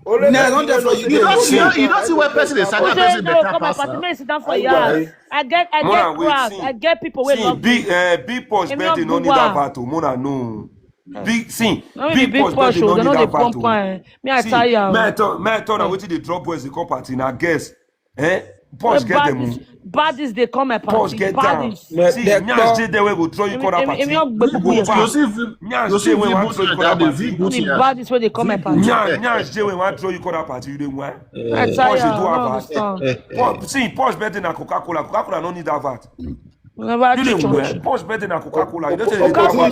You don't see where person is saga person better pass. I get crowds. I get people who love big Proch birthday no need that battle. Mona no. Big Proch birthday no need that battle. Me I tell you. Man thought that wetin dey drop boys dey come party na guess. Proch get them. Baddies they come at party. Proch get down. See, Nyash dey there wey go throw you corner party. Nyash dey wey wan throw you corner party. Baddies where they come at party. Nyash dey wey wan throw you corner party. You dey win. I tell you. See, Proch birthday na Coca-Cola. Coca-Cola no need that vat. You Never dey church. win. Proch birthday na Coca-Cola. You don't say Coca-Cola.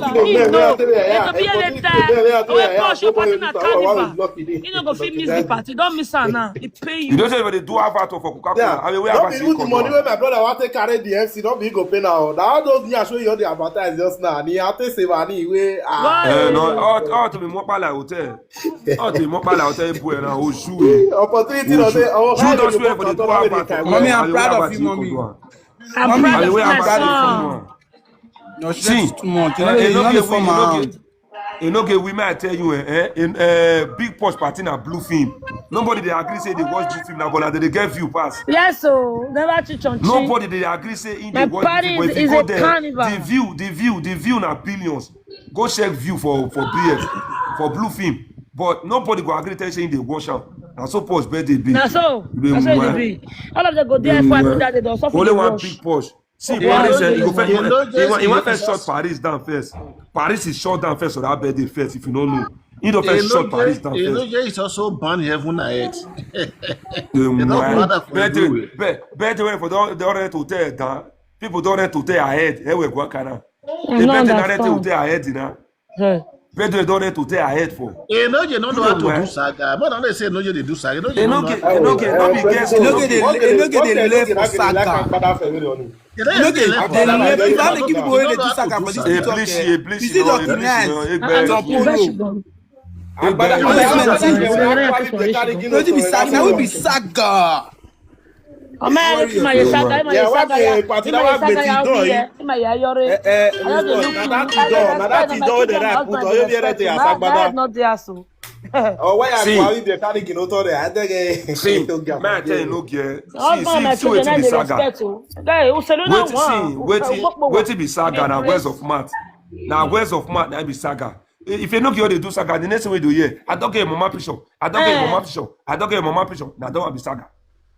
Party na carnival. You no go fit miss the party. Don't miss her now. It pay You you. don't say they do have vat for Coca-Cola. I mean, we have Don't be even the money when my brother want to carry the MC. Don't be go pay now. Now those nyash wey you dey advertise just now. Ni ate save ani wey no, all to be more pala hotel. All to be more pala hotel boy na o shoe. opportunity no dey. You don't swear for the do have vat. Mommy, I'm proud of you, mommy. I'm proud of my son. No, she's too much. Enogie, we might tell you, big Proch party na blue film. Nobody they agree say they watch blue film now, but they get view pass. Yes, so never teach on. Nobody they agree say in my the watch party blue film. But if is you go a there, carnival. the view na billions. Go check view for BF for blue film. But nobody go agree tell saying they watch out. And so Proch birthday big. Now so it be. All of them go there for that they don't suffer. Only one big Proch. See, Paris, he want first shot Paris down first. Paris is shot down first, so that birthday first. If you don't know, he don't first shot Paris down first. Enogie is also born heaven and earth. Birthday for the rent hotel down. People don't rent hotel ahead. Here we go, Kana. The birthday not rent hotel ahead, now. Birthday don't rent hotel ahead for. Enogie no know how to do saga. But they say Enogie they do saga. Enogie, don't be guessing. Enogie they left for saga. Enogie they give people wey dey do saga for this TikTok. You see Dr. Nance, Tom Polo. Wetin be saga? Na we be saga. Oh man, it's my saga. My not there so. Oh, why are you the carry Ginoto there? I think see, man, tell Enogie. See wetin be saga. Wetin be saga na words of mouth. Na words of mouth na be saga. If you know how they do saga, the next thing we do here, I don't get your mama picture. I don't get your mama picture. I don't get your mama picture. Now don't be saga.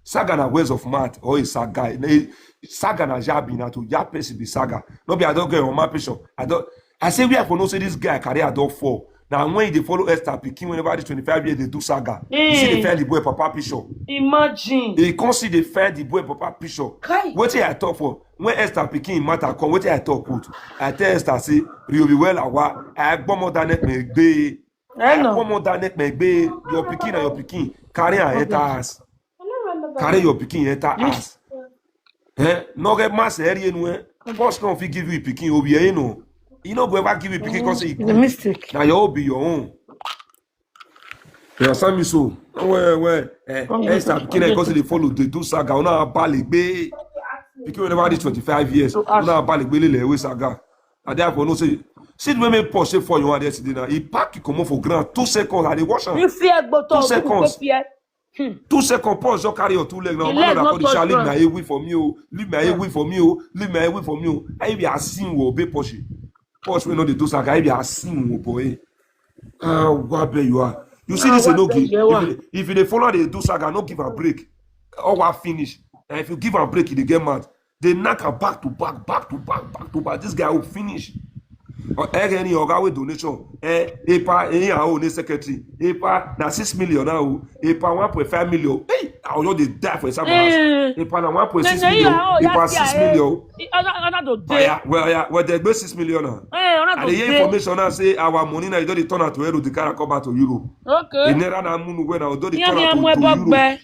Saga na words of mouth or is saga. Saga na jabi na to ya person be saga. No be I don't get your mama picture. I say we have to know say this guy carry a dog for. Now when they follow Esther Pikin whenever they 25 years they do saga. You see they find the boy papa picture. Imagine. They can't see they find the boy papa picture. What I talk for? When Esther Pikin matter come, what I talk with? I tell Esther say, you be well awa. I bomb more than it may be. I bomb more than it may be. Your Pikin and your Pikin carry a enter ass. Carry your Pikin enter ass. No get mass area anywhere. Boss can't give you Pikin over here, you know. You know, go ever give you Pikin because the mistake. Now you'll be your own. You understand me so? Where Esther Pikin because they follow they do saga. On a bali be. Pikin whenever this 25 years. On a bali be le saga. And therefore no say. See the women Porsche for you and yesterday now. He pack you come for ground 2 seconds and they wash am. You fear bottle. 2 seconds. 2 seconds, Paul just carry your 2 legs now. Man, I leave my away from you. Leave my away from you. Leave my away from you. I be a sin will be Porsche. Porsche we know the do saga. I be a sin boy. What be you are? You see this Enogie. If they follow the do saga, no give a break. Or what finish. And if you give a break, they get mad. They knock her back to back. This guy will finish. Any organ with donation, EPA, any own secretary, EPA, na 6 million now, EPA 1.5 million. Hey, I will they die for some house. EPA na 1.6 million, EPA 6 million. Well, they go 6 million now. And the information now say our money now you don't turn out to Euro, the car come back to Europe. Okay. In there na munu when I don't turn out to Europe.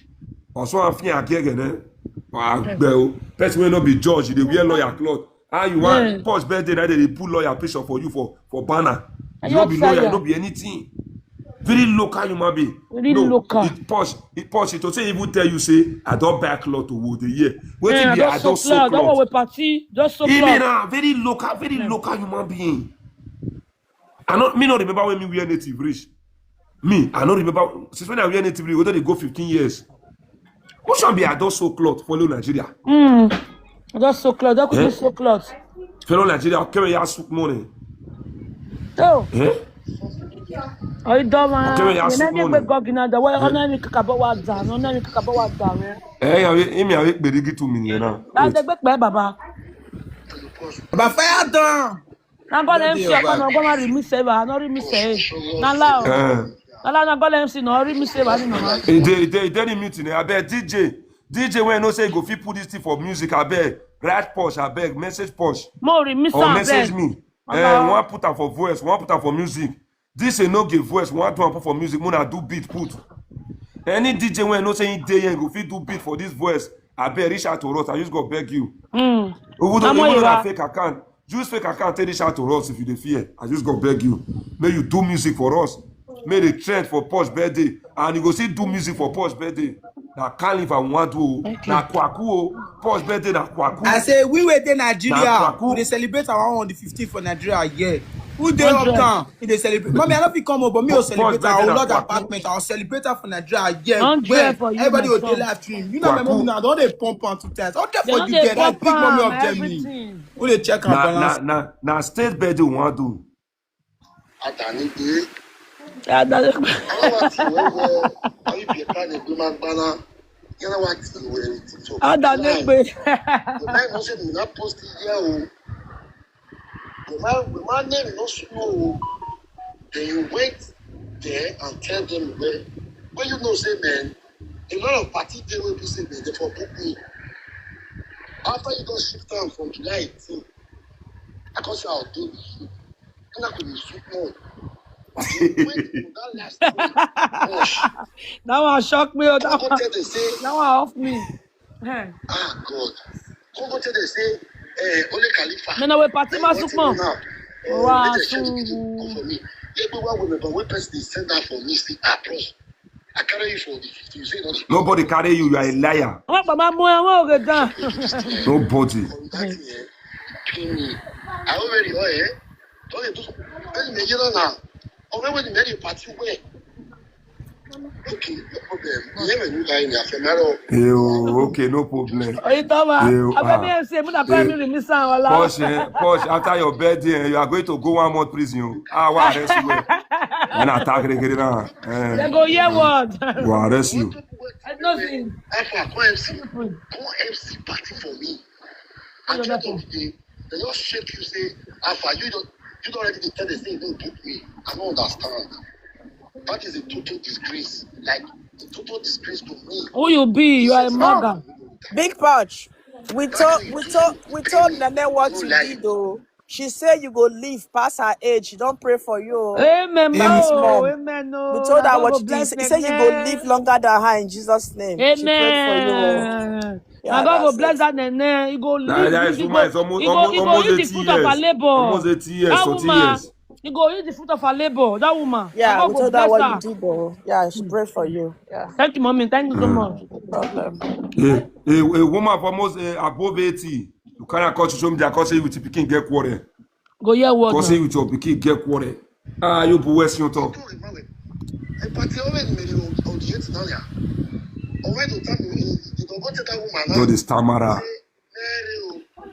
Also, I'm feeling again, Well, person will not be judged. They wear lawyer cloth. How you want Proch birthday that they put lawyer picture for you for banner. You don't be lawyer, you don't be anything. Very local human being. Very local. Proch it to say even tell you say I don't buy cloth to wood the year. Wait till I don't sew cloth. Don't we party. Just so cloth. Very local human being. I not remember when me wear native rich. Me, I don't remember since when I wear native, whether they go 15 years. What should be adult so cloth follow Nigeria? Adult so cloth, that could be so cloth. Follow Nigeria, carry your soup money. Oh. Okay, Don't man. You never go gina the way on any kakabawa down, on any kakabawa down. Him avec Berigi 2 million. That's the back baba. But fire down. I'm going to MC. I'm going to remix it. I'm not remix it. Not loud. I'm going to MC. No remix it. They didn't mutiny. I bet DJ when no say go fit put this thing for music. I bet write Proch. I beg message Proch. More remix. Or message me. One put am for voice. One put am for music. This Enogie voice. One put for music. Mona do beat put. Any DJ when no say day and go fit do beat for this voice. I bet reach out to us. I just go beg you. Who don't even know fake account. Just fake account, tell this out to us if you fear. I just go beg you. May you do music for us. May the trend for Proch birthday. And you go see do music for Proch birthday. Na carnival want to. Na kwaku. Proch birthday na kwaku. I say we wait in Nigeria. We celebrate our own on the 15th for Nigeria. Yeah. Who they uptown? They celebrate. Mommy, I don't think come up, but me will celebrate our lot apartment. I'll celebrate for Nigeria. Yeah. Everybody will do live stream. You know my mom now. Don't they pump on 2 times? What the fuck you get? That big mommy of Germany. Who they check and balance? Na state birthday want to. The man name no slow. Then you wait there and tell them where you know say man, a lot of party they will be saying they for book me. After you got shift down from July 18, I can say I'll do the shoot. And I could be shoot more. That last now I shock me. Now I off me. Ah God. Come go tell they say only Khalifa. No, we party masukman. Wow. For me. Everyone will remember when person send that for me. See, Proch. I carry you for the 50. You say no. Nobody carry you. You are a liar. Nobody. I already know. Don't do. Don't now. Already made a party where. Okay, no problem. Okay, no problem. Proch, after your birthday, you are going to go 1 month prison. Why arrest you? And attack the now. They go hear what? Who arrest you? Nothing. Go MC party for me. At the end of the day, they just shake you say, Alpha, you don't already tell the thing, don't book me. I don't understand. That is a total disgrace. Like a total disgrace to me. Who you be? You are a mugger. Big Proch. We told Nene what you did though. She said you go live past her age. She don't pray for you. Amen. Amen. We told her what you did. He said you go live longer than her in Jesus' name. Amen. She prayed for you. Yeah, God will bless that Nene. You go live. You go eat the fruit of her labor. Almost 80 years, 40 years. You go eat the fruit of her labor. That woman. Yeah, we told her what you did though. Yeah, she prayed for you. Yeah. Thank you, mommy. Thank you so much. No problem. A woman of almost above 80. You can't call to show me that cause you with your picking get quarter. Go here, what? Cause you with your picking get quarter. You be West your talk. A party already made it on the 8th now. Already time you don't go to that woman. Do this Tamara.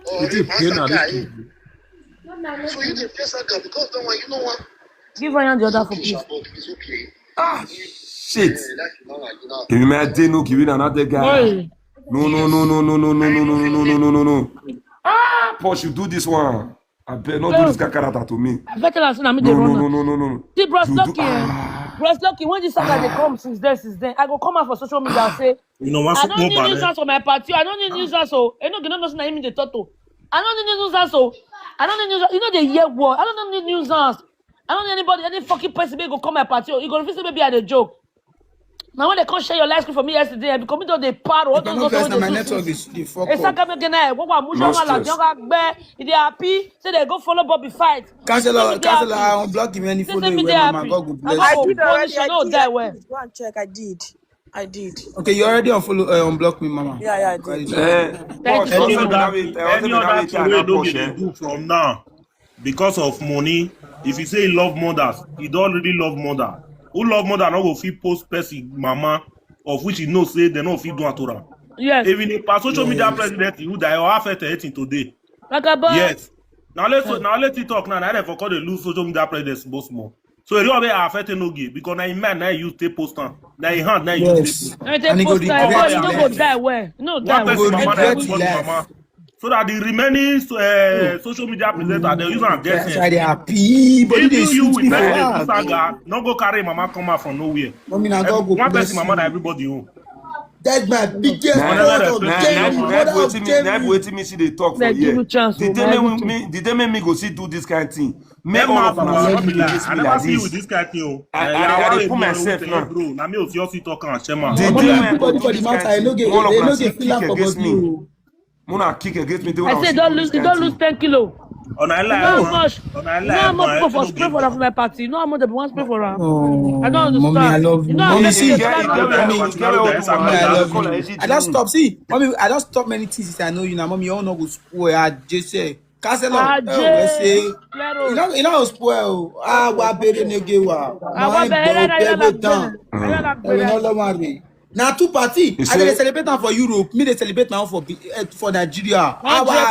So you the face that girl because don't want you know what? Give her the other for please. It's okay. Shit. Can you imagine no giving another guy? No. Proch, you do this one. I bet not do this character to me. I bet you me the No. See, Bros Lucky, when this saga they come since then, I go come out for social media and say, you know, I don't need nuisance for my party. I don't need nuisance so. I don't know him in the turtle. I don't need nuisance so. I don't need nuisance. You know the year war. I don't need nuisance. I don't need anybody, any fucking person go come my party. You gonna feel maybe I had a joke. Now when they can't share your live screen for me yesterday, I become into the part. What my network is the fuck up. They happy. Say they go follow Bobby fight. Cancel unblock him any follow you. My God will bless I you. did already. Go and check. I did. Okay, you already unblock me, mama. Yeah, I did. Any other thing we don't get to do from now because of money. If you say he love mothers, he don't really love mother. who love mother no go fit post person mama of which he know say they no fit do at all. Yes. Even if a social media president who die or affect anything today. Like a boy. Yes. Now let's talk now. Now they for they lose social media president both more. So it really affect Enogie because now man now use take post on. Now he hand now use take. And they post now. You don't go die where? No die where. Mama. So that the remaining social media presenters they use and get. That's why they happy. But If they you with shoot that saga, no go carry mama come out from nowhere. Mommy, now God go One bless person mama that everybody own. That's my biggest waiting me see they talk for here. Did they make me go see do this kind of thing? Make all of I them never see you with this kind of thing. I put myself now. Bro, now me also see talk and shema. everybody for the matter. I know get feel like about you. Mona kick against me. I say don't lose 10 kilo. On I You know how much? You know how much people for spray for that for my party? You know how much they want spray for her? I don't understand. Mommy, I love you. You know how Mommy, much see, they I spray love you. I don't stop. See, mommy, I don't stop many things since I know you now. Mommy, you all know go spoil. I just say, cancel up. Say, you know spoil. Wa bere nege wa. Now two party. I dey celebrate now for Europe. Me they celebrate now for Nigeria.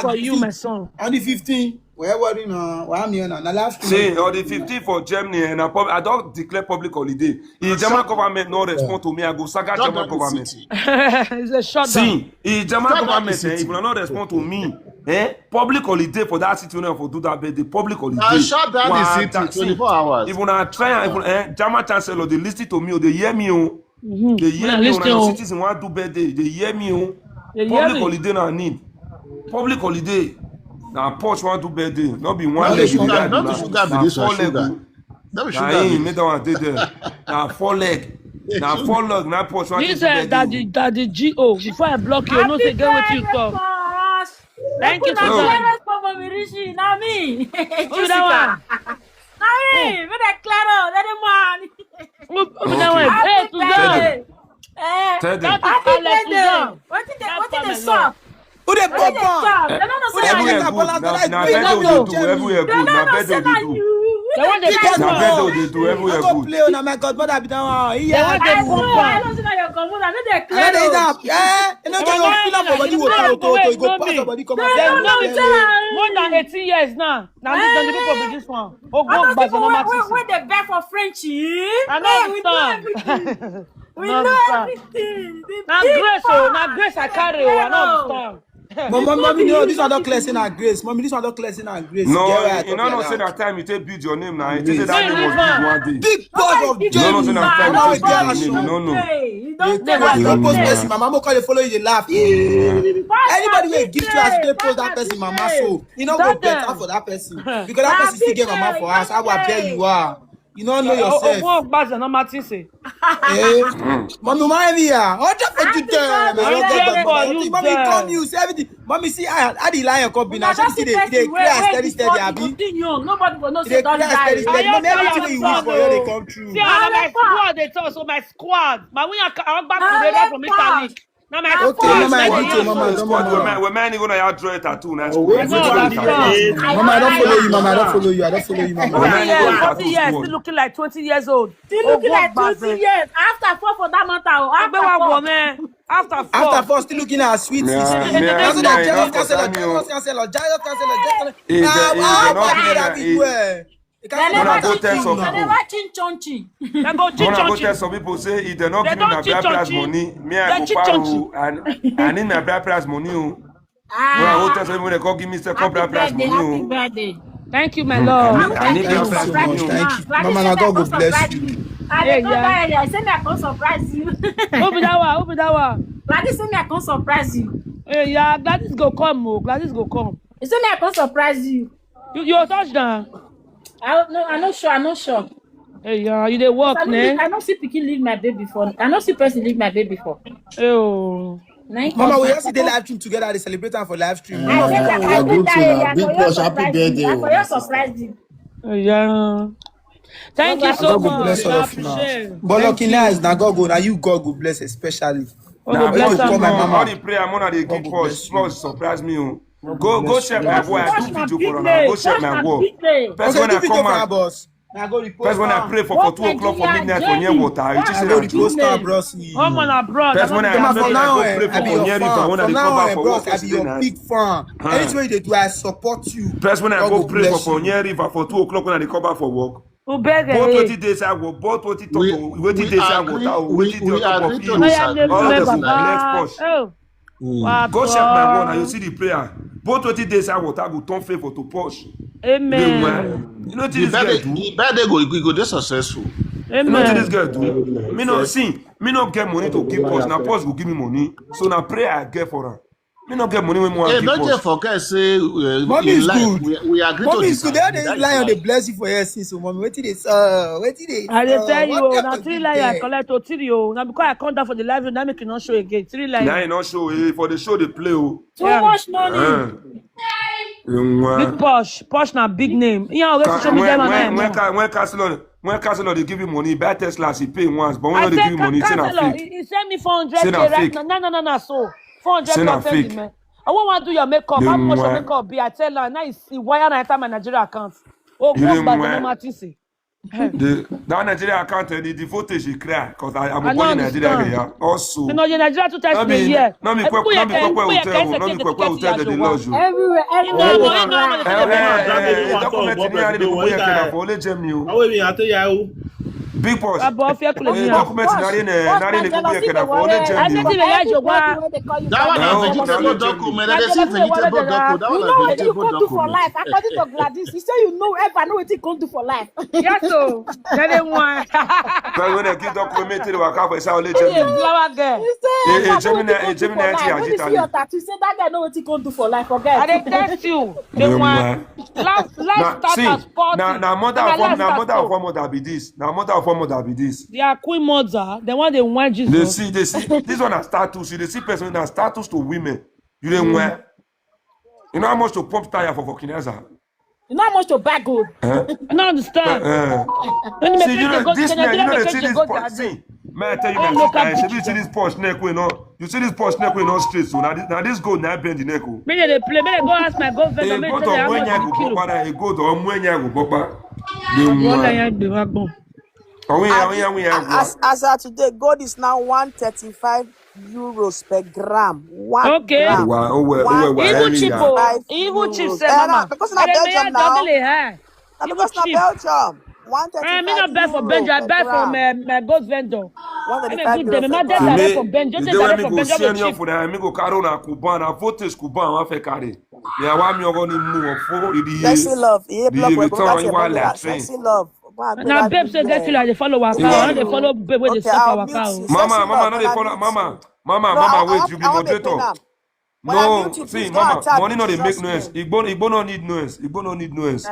for you, my son. On the 15th. Where worry now? Why am here now? Now last say on the 15th for Germany and I don't declare public holiday. If German government no respond to me, I go saga German government. It's a shutdown. See, if German government if you not respond to me, public holiday for that city for do that birthday, public holiday. I shut down the city 24 hours. If I try, if German chancellor they listen to me or they hear me, they hear me when the citizens want to do birthday, they hear me. Public holiday now need. Public holiday. Now Proch want to birthday, not be one leg. Not the sugar be this one sugar. That be sugar. Now 4 leg. Now 4 leg. Now Proch want to birthday. That the GO. Before I block you, no say get what you talk. Thank you so much. Now me. Who that one? Hey, with that claro, that Who that one? Hey, Suzanne. That is what did they solve? Who they pop on? Everywhere good. Now everywhere good. Now better they do. The one they pop Now on. better they do. Everywhere good. Play on my godmother be down. I don't see your computer. I know they're clear. You know they feel up body go pass your body come out. More than 18 years now. Now the people for this one. Oh, go back to normal. When they beg for Frenchy. I know understand. We know everything. Now grace I carry. I know understand. Mommy, no, this one don't clear in our grace. Mommy, this one don't clear in our grace. No, you know say that time you take build your name now. It is that name was big one day. Big part of James. No, say that time you take build your name. No. You don't post person, my mama call you follow you, they laugh. Anybody will give you as they post that person, mama, so you know go better for that person. Because that person still get mama for us. How bad you are. You don't know yourself. Oh, bad no Martin say. Mommy, mind me, what for you there? Mommy, come you say everything. Mommy, see, I the lion come be now. She see they clear steady, abi. Nobody will know say don't die. Mommy, everything you wish for you, they come true. See, my squad, they talk, so my squad. But when I back together from Italy. Now my when man gonna have draw a tattoo now. Mama, I don't follow you, mama. I don't follow you. I don't follow you, mama. 40 years, still looking like 20 years old. Still looking like 20 years. After 4 for that matter. After 4, still looking at sweet They never chinchonchi. When I go tell some people say if they not give me my bride price money, me I go paru and I need my bride price money. When I go tell some people they go give me second bride price money. Thank you, my lord. Thank you. Mama, God will bless you. I say me I can't surprise you. Open that one. Gladys say me I can't surprise you. Hey, yeah, Gladys go come, Gladys go come. You say me I can't surprise you. You touchdown. I'm not sure. Hey, yeah, you dey work, ne? I don't see Pikin leave my baby before. I don't see person leave my baby before. Oh. Mama, we all see the live stream together. They celebrate for live stream. I think that Big Proch, happy birthday. For your surprise. Yeah. Thank you so much. But lucky nice, now God go, now you God go bless especially. Now bless my mama. All the prayer, I'm gonna give Proch surprise me. Go check my boy. I do video for him. Go check my boy. First when I come out, I go repost. First when I pray for 2 o'clock for midnight for near water, you just say go repost, bros. Come on, abroad. First when I from now on, pray for near river, when I from now on, for bros, I be your big fan. Anything you do, I support you. First when I go pray for near river for 2 o'clock when I cover for work. Both 20 days I go, both 20 days I go, we agree to go check my one and you see the prayer. Both 20 days I go turn favor to Proch. Amen. You know what this guy do? The birthday go this successful. You know what this guy do? Me no get money to give Proch. Now Proch go give me money. So now prayer I get for her. Me no get money when more. Hey, don't just forget say mommy is good. We agree mommy to is good. They don't lie on the blessing for your sis. So mommy, what did they say? I dey tell you, now 3 line I collect to 3 o. Now because I come down for the live, now make it not show again. 3 line. Now you not show for the show they play. Too much money. Big Posh na big name. Yeah, when Castle they give you money, buy Tesla, he pay once, but when they give you money, it's not fake. He send me 400k right now. No, so 400k send me. I want to do your makeup. How much your makeup be? I tell her now it's wire na enter my Nigeria account. Oh, go back to Mama say. That Nigeria account, the voltage he cry because I'm a boy in Nigeria here. Also, you know, Nigeria 2 times a year. No me hotel the lodge. Everywhere. Big Posh. Document vegetable document. What you go do for life? According to Gladys, you say you know ever know what you go do for life. Yes, so that one. But when I give document, they will come for Sao Legend. Flower girl. You say that guy know what you go do for life. Forget. I dey test you. The one. Last start sport. Now mother of one mother be this. Now mother of one mother be this. They are queen mother. The one they want Jesus. They see. This one has status. They see person that status to women. You don't wear. You know how much to pump tire for Kineza? You know how much to bag good? I don't understand. See, you know this man. You know they see this Porsche. See, man, I tell you, you see this Porsche neck we know. You see this Porsche neck we know straight. So now this gold now bend the neck. Me they play. Me they go ask my girlfriend. Go to Mwenya go papa. Go to Mwenya go papa. As of today, gold is now 135 euros per gram. Okay. Even cheap, mama. Because now Belgium now. Because now Belgium. 135. I mean not buy for Belgium. I buy from my gold vendor. 135 euros. My dad direct from Belgium. Just direct from Belgium. For the amigo caro na Cubana, votes Cuban, wa fe carry. Yeah, wa mi ogo ni mu ofo idi. Sexy love. Sexy love. Now, babe, say get you like they follow our car. They follow babe where they stop our car. Mama, no, they follow. Mama, wait, you be moderator. No, see, mama, money no they make noise. Igbo no need noise. Igbo no need noise.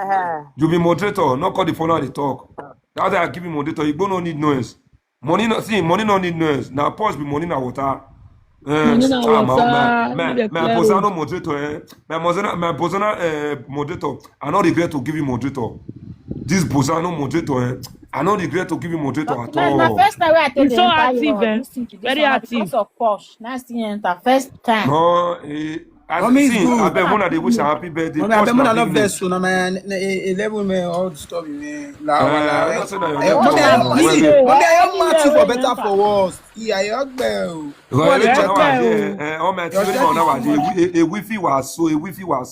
You be moderator, not call the phone and they talk. That's why I give you moderator. Igbo no need noise. Money no need noise. Now pause be money na water. My Bozano moderator, my Bozano moderator. I not regret to give you moderator. This Bozano moderator, I not regret to give you moderator at all. My first time I so active, very active. Because of Posh, nice enter first time. No, I bet one of the wish a happy birthday. I bet one of love this so man. 11 men all stop me. I am Matthew for better for worse. Yeah, you go. Oh my God! A Wi-Fi was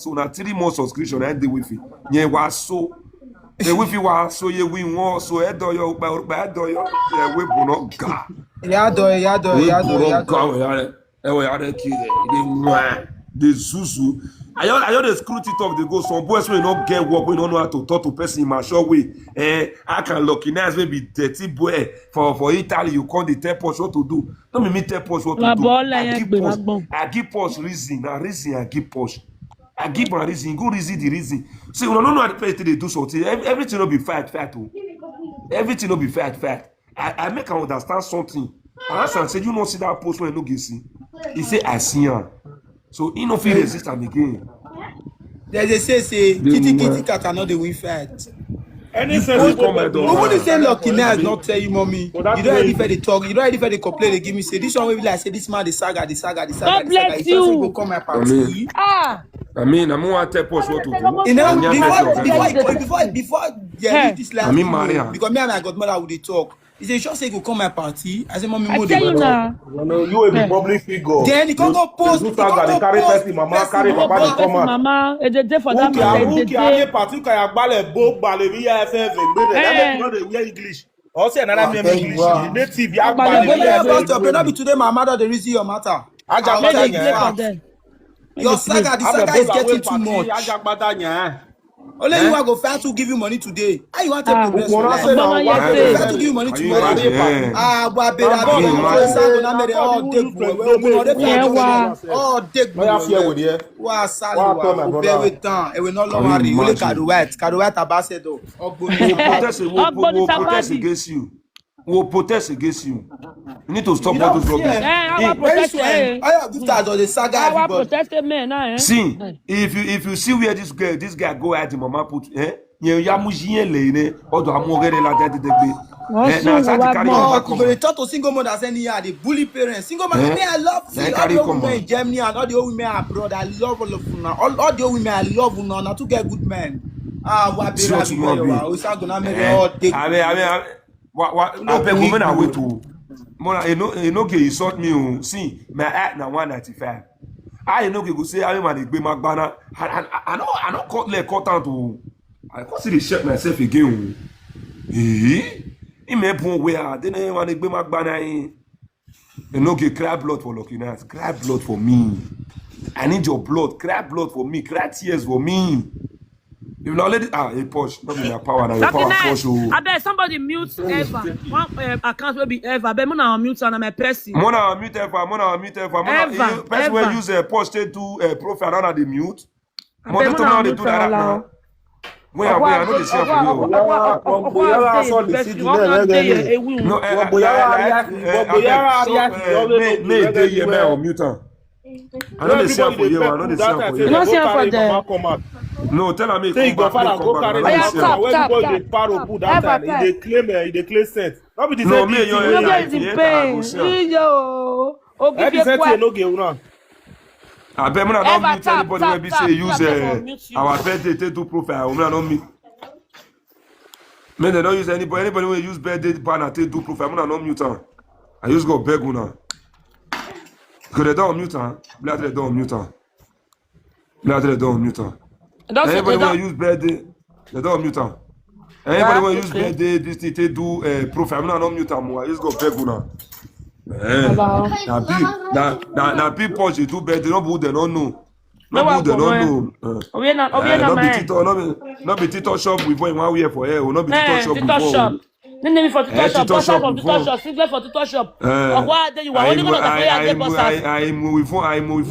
so. Now 3 more subscription and the Wi-Fi. Yeah, was so. The Wi-Fi was so. You win one so. Head do you bad do you? Yeah, we bono ga. Yeah, do. The Zuzu. I heard the screw talk. They go some boys will not get work. We don't know how to talk to person in my short way. I can lucky nice maybe dirty boy for Italy. You call the tell Posh what to do. Don't me tell Posh what to do. I give Posh reason. I give Posh. I give one reason. Go reason the reason. See, we don't know how the person they do something. Everything will be fight. Everything will be fight. I make her understand something. And as I said, you don't see that post when you don't see. He say I see her. So he no feel resist am again. They say kitty cat are not the win fight. Any sensible Who would say luckiness not tell you, mommy? You don't ready for the talk. You don't ready for the complaint. They give me say this one will be like say this man the saga. God bless You you. go come my party. I mean, I'm going to tell Posh what to do. You know, before this last Maria. because me and my godmother would talk. He said, "Sure, say go come my party." I said, "Mommy, I tell you now. You will be public figure. Then you can go post. You carry person, mama, carry papa, they come out. Mama, it's a day for that. Who can party? Can you bale book bale via FF? That not the English. Also another name English. Native ya bale. Not be today, my mother. The reason your matter. Your saga, the saga is getting too much. Only you are go fair to give you money today. How you want to progress? Fair to give you money tomorrow. We'll protest against you. You need to stop all those rubbish. See, if you see where this guy go at the mama put, talk to single mothers anyhow, they bully parents. Single mothers, I love all the women in Germany and all the women abroad. I love all of them. All the women I love now to get good men. No, but women are way too. Enogie insult me. See, my act now 195. I Enogie go say I'm a big McBanner. I don't cut out to. I consider shut myself again. He may point where I didn't want to be McBanner. Enogie cry blood for luckiness. Cry blood for me. I need your blood. Cry blood for me. Cry tears for me. If not let it a Poch, not be my power now. Power Poch. I bet somebody mute Eva. One account will be Eva. But Mona mute on my person. Mona mute Eva. Person will use a Poch to do a profile under the mute. Mona to know they do that now. Where I know the same for you. I know the same for you. I know the same for you. You know same for them. No, tell me. Say go back. They claim sense. Not be the same thing. I bet me not meet anybody when we say use our birthday to do profile. Me not meet. Me they don't use anybody. Anybody when use birthday banner to do profile. Me not mute am. I use go beg una. Because they don't mute am. Blood they don't mute am. Anybody when use birthday, they don't mute am. Anybody when use birthday, this thing they do profile. Me not mute am. I use go beg una. Now people they do better. Not who they don't know. Not be Tito shop before 1 year for air. Not be Tito shop before. Name for Tito shop. Boss from Tito shop. Single for Tito shop. Why then you are only going to pay at the bosses? I move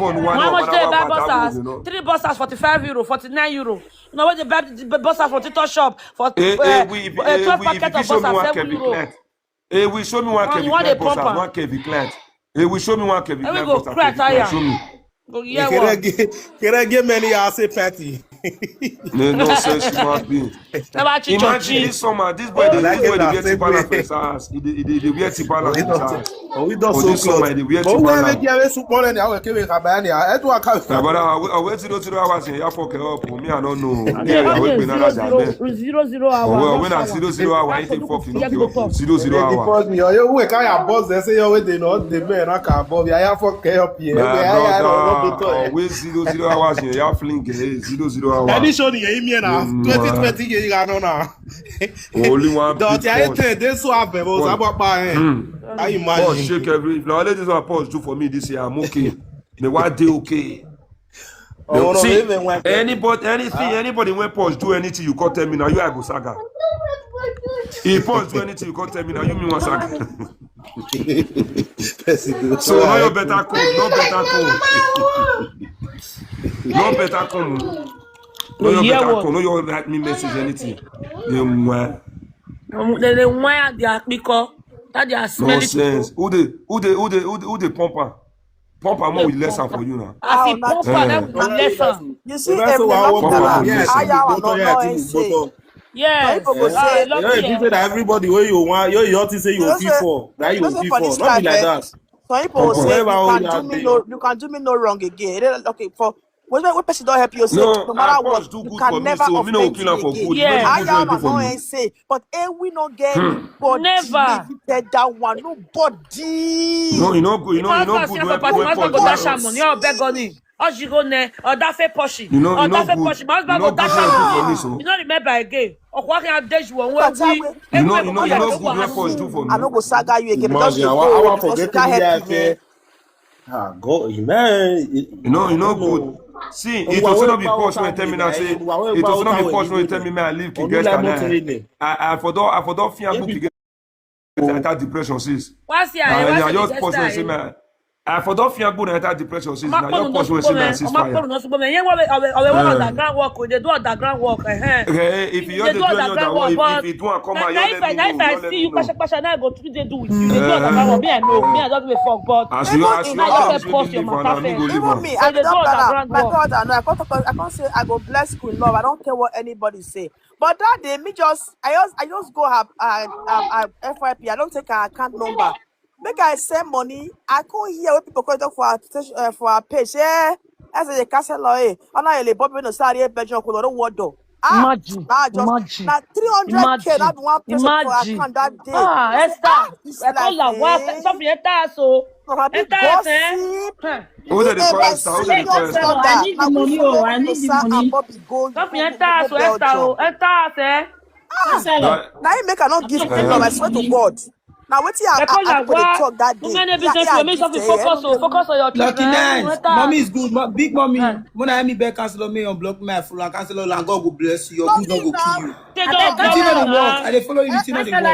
on. How much they buy bosses? 3 bosses, €45, €49. You know what they buy the bosses for Tito shop for 12 packets of bosses €7. Hey, we show me one Kevin Clark boss, one Kevin Clark. Hey, we show me one Kevin Clark boss. Show me. Can I get many say patty? No sense you must be. Imagine this summer, this boy they wear Tibala for his ass. He wear Tibala for his ass. We don't so summer they wear Tibala. I wait 0 hours here. You fuck up. Me I don't know. I wait another day. 0 hours. When I 0 hours, I think fucking 0 hours. You work your boss. They say you they not the man. I can't bother. I have fuck up here. Wait 0 hours here. You fling 0 hours. Any show the email now. 2020 you got no now. Only one. Don't you think this so happen? Was about by I imagine. Shake every. Now let this one Poch do for me this year. I'm okay. The one day okay. See, anybody when Poch do anything, you can't tell me now. You are go saga. If Poch do anything, you can't tell me now. You mean one saga. So now you better come. No better come. No you write me message anything. They want because that they are smelling. Nonsense. Who the pumper? Pumper more with lesson for you now. I see pumper that with lesson. You see, Yes. Some people go say, You know, if you say that everybody where you want, you ought to say you feel for. That you feel for. Not be like that. Some people will say you can do me no wrong again. Okay, for when person don't help you, say no matter what, you can never offend me again. Yeah. I am not say, but we not get anybody. Never. That one, nobody. No, you know good. You know good. Or that fake poshy. You know Or that fake good. poshy. My husband You know go dash good am. for me, so. You know remember again. Or what can I dash you on You know good what do for me. I don't go saga you again. Imagine, I want forget to help me. Go, man. You know good. See, it was not be posh when tell me now say. It was not be posh when tell me I live to get I for fear book to get enter depression sis. What's here? I just posh when say man. I for don't fear good enter depression sis. Now your posh when say man sis fire. Underground work. They do underground work. If you do underground work, if you do come out, if I see you, pasha now go to they do with you. They do underground work. Me I know. Me I don't give a fuck. But as you post your matter first. Even me, I don't my God, I know. I can't say I go bless Queen Love. I don't care what anybody say. But that day, I just go have FYP. I don't take her account number. Make I send money. I can't hear what people call for our page. Yeah, as a castle lawyer. I'm not a Bobby no sorry, Belgium could not word though. Imagine. Now 300K that one person for account that day. Esther, I call her what? Something enter so. Gossip. Who did the first? I need the money. Oh, I need the money. Something enter so Esther. Now you make her not give me love. I swear to God. Now what you have talk that day? Focus on your Lucky nice. Mommy is good. Big mommy. When I me back cancel me on block my full and cancel and God will bless you. Your good not go kill you. I follow you. I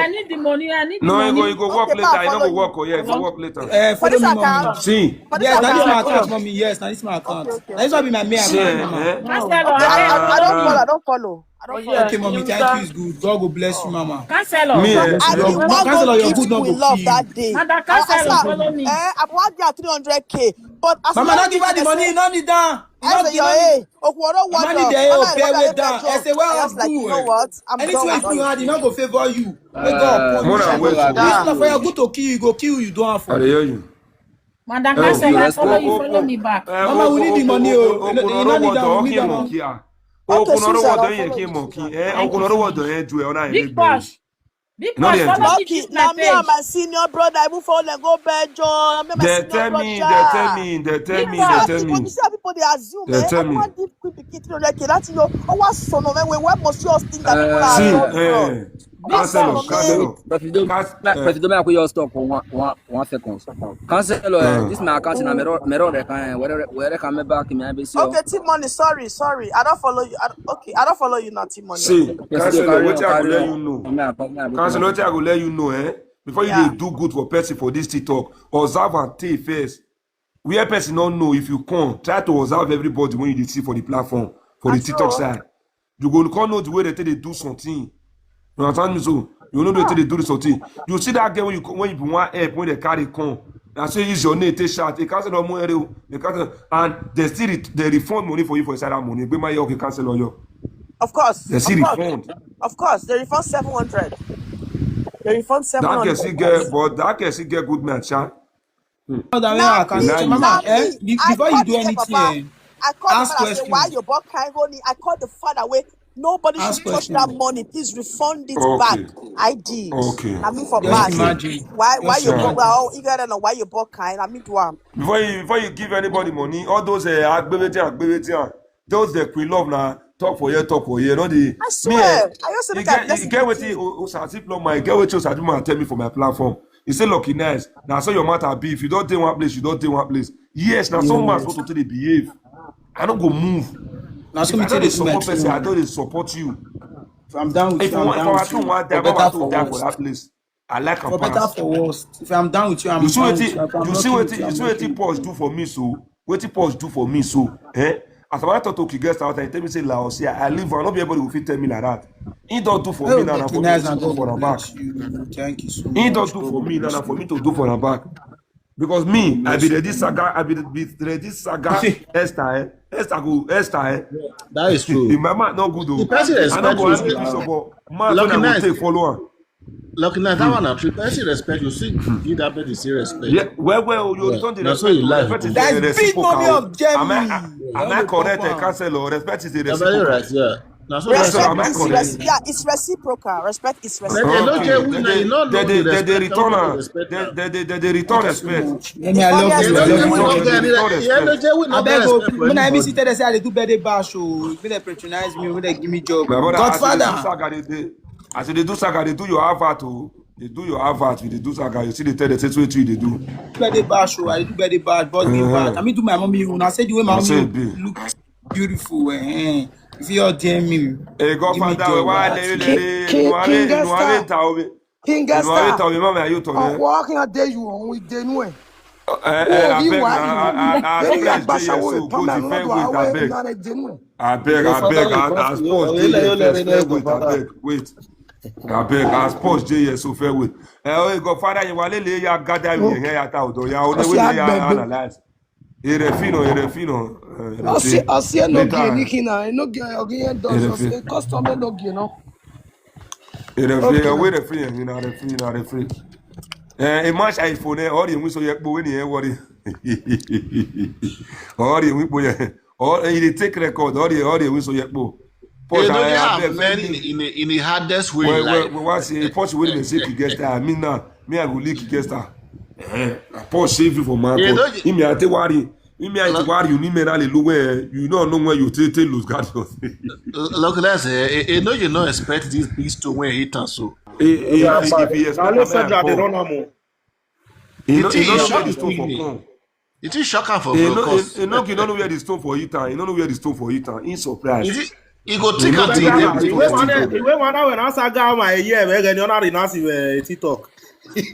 need the money. No, you go work later. I don't go work. Yeah, go work later. For this account. See. Yes, that is my account, mommy. Yes, that is my account. That is what be my main account. I don't follow. Okay, mommy, thank you. Is good. God will bless you, mama. Cancel. Me, cancel your good not go love kill that day. Follow me. I want that 300K. But as mama, not give her the money. No need that. I say, hey, money there, pay way down. I say, well, like, you know what? I'm anything you put hand, not go favor you. More good to kill you, go kill you. Don't have I hear you. Madam, I follow me back. Mama, we need the money. You don't need that. We need that money. Big Proch. Big Proch, follow me this now me and my senior brother, I move forward and go Belgium. They tell me. You see how people they assume, I want deep quick that's you know, what son of where must you think that people are Cancel. President, I will stop for 1 second. Cancel. This my account in Mero. Where can I back in my base? Okay, T-Money, sorry. I don't follow you. I don't follow you now, T-Money. See, cancel. What I will let you know. Cancel. What I will let you know. Before you do good for person for this TikTok, observe and take first. Where person don't know if you come, try to observe everybody when you see for the platform for the TikTok side. You go know the way they do something. You understand me? So you know they do something. You see that girl when you want help when they carry come. And say use your name, take shot, they cancel on money, and they still they refund money for you for inside that money. Be my okay cancel on you. Of course. They still refund. Of course, they refund 700. They refund 700. That can still get, but that can still get good match, huh? Mama, before you do anything, I called the father and say, why your buck can't go? I called the father way. Nobody should touch that money. Please refund it back. I did. Okay. I mean for back. Why you bought? Well, you gotta know why you bought kind. I mean to Before you give anybody money, all those ability, those the Queen Love now talk for you. No the. I swear. I also you get what you Osati get what you Osati tell me for my platform. You say lucky nice. Now so your matter be if you don't take one place, you don't take one place. Yes, now some man supposed to behave. I don't go move. Now so I don't support person, I don't support you. If I'm down with you, I'm down with you. For that place. I like for better for worse. If I'm down with you, I'm you see what Proch do for me so. What Proch do for me so. As I talk to guest out, I tell me say Laos, I live and not be able to fit tell me like that. He don't do for me now for me to do for her back. Thank you so much. He don't do for me now for me to do for her back. Because me, I be this saga, Esther, That is true. My man not good though. The person respect you. Man, I will take follower. Lucky night, that one actually person respect you. See, give that person say respect. Yeah, well, you return the respect. That's big mommy of Germany. Am I correct? Cancel respect is the reciprocal. Very right, yeah. It's reciprocal. Respect is reciprocal. They return respect. When I visit, they say they do better bash. When they patronize me, when they give me job. Godfather. As they do saga, they do your avatar too. They do your avatar. They do saga. You see, they tell the same way they do. Better bash. I do better bash. Boss me bad. I mean, do my mommy. When I said the way my mommy looks beautiful. If you're me, hey, Godfather, why King Gasta. Walking a day you on with the new. Wait. I beg, I suppose J so fair with. Godfather, you want to lay your goddamn here at out, or you only analyze. Irefino. I see Enogie, Enogie does custom Enogie, no. Irefino, a match iPhone, or you so yet, but when you worry. Or you take record, or you so yet, but. They don't have men in the hardest way. We want to Porsche will be sick against her. Me I will leak against her. Porsche save you for man. Me I worry. You need me really you don't know where you take lose God. Look, let's say, you don't expect this beast to win it and so. If he expect it is shocking for you don't know where the stone for eater. You don't know where the stone for eater. In surprise. You go take a thing. You went one hour when I saw my year, and you're not in TikTok.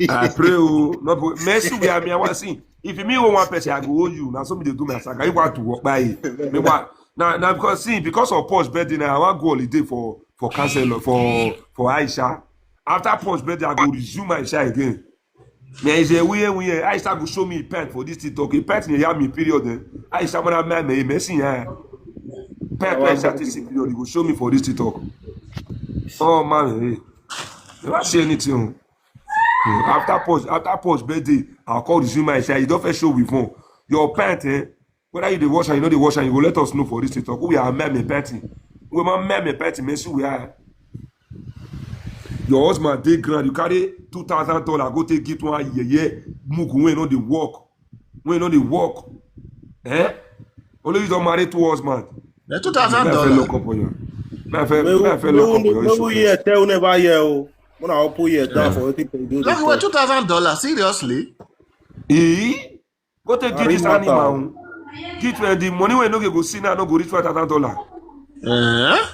I pray, not mercy. We are me. I want to see. If you meet one person, I go owe you. Now somebody do my saga. You want to walk by. Me what? Now because of Porsche birthday, now I want to go holiday for cancel for Aisha. After Porsche birthday, I go resume Aisha again. Me is a we Aisha go show me pet for this TikTok. A pet me me period. Aisha man me mercy yeah. Pet statistic period. You go show me for this TikTok. Oh man, you don't see anything. After Porsche birthday, I'll call resume Aisha. You don't first show with phone. Your pant, whether you the wash and you know the wash and you go let us know for this TikTok. We are me petty. We man me petty. Me we are. Your husband take grand, you carry $2,000, go take it one year, mugu when on the work. Only you don't marry two husbands. $2,000. When I put it down for people do like what $2,000? Seriously? Go take this animal. Get when the money when no go see now no go reach $5,000.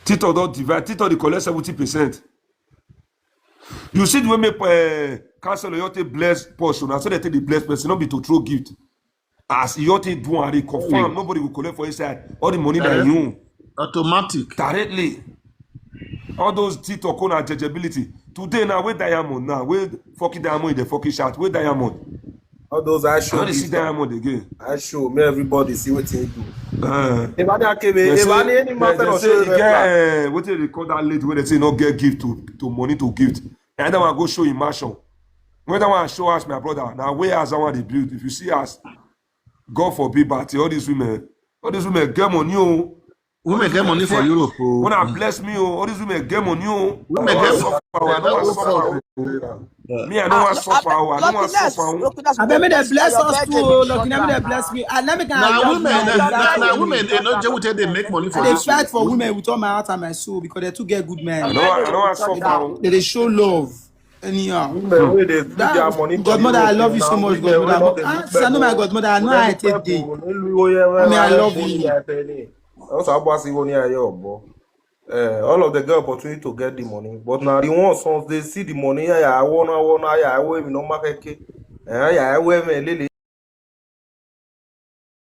Tito don't divide. Tito they collect 70%. You see the way me cancel you take blessed person, and so they take the blessed person, not be to throw gift. As you take do and they confirm, nobody will collect for inside all the money that you automatic directly. All those TikTok on judgeability. Today now, where diamond now? Where fucking diamond in the fucking shot? Where diamond? All those I show. I want to see diamond again. I show me everybody see what they do. If what they record that late when they say not get gift to money to gift. And then I go show immersion. When I want to show us my brother, now where has I want to build? If you see us, God forbid, but all these women get money. Women get money for Europe. When I bless me, all these women get money. Women get suffer. Me, I don't want to suffer. I don't want to suffer. I mean, they bless us too. Look, they bless me. And let me now women, they know they make money for this. They fight for women with all my heart and my soul because they too get good men. I don't want to suffer. They show love. Anyhow, Godmother, I love you so much, Godmother. I know my Godmother. I know I take day. I love you. Also, all of them get opportunity to get the money, but now the ones they see the money. I want, no market. I wear me lily.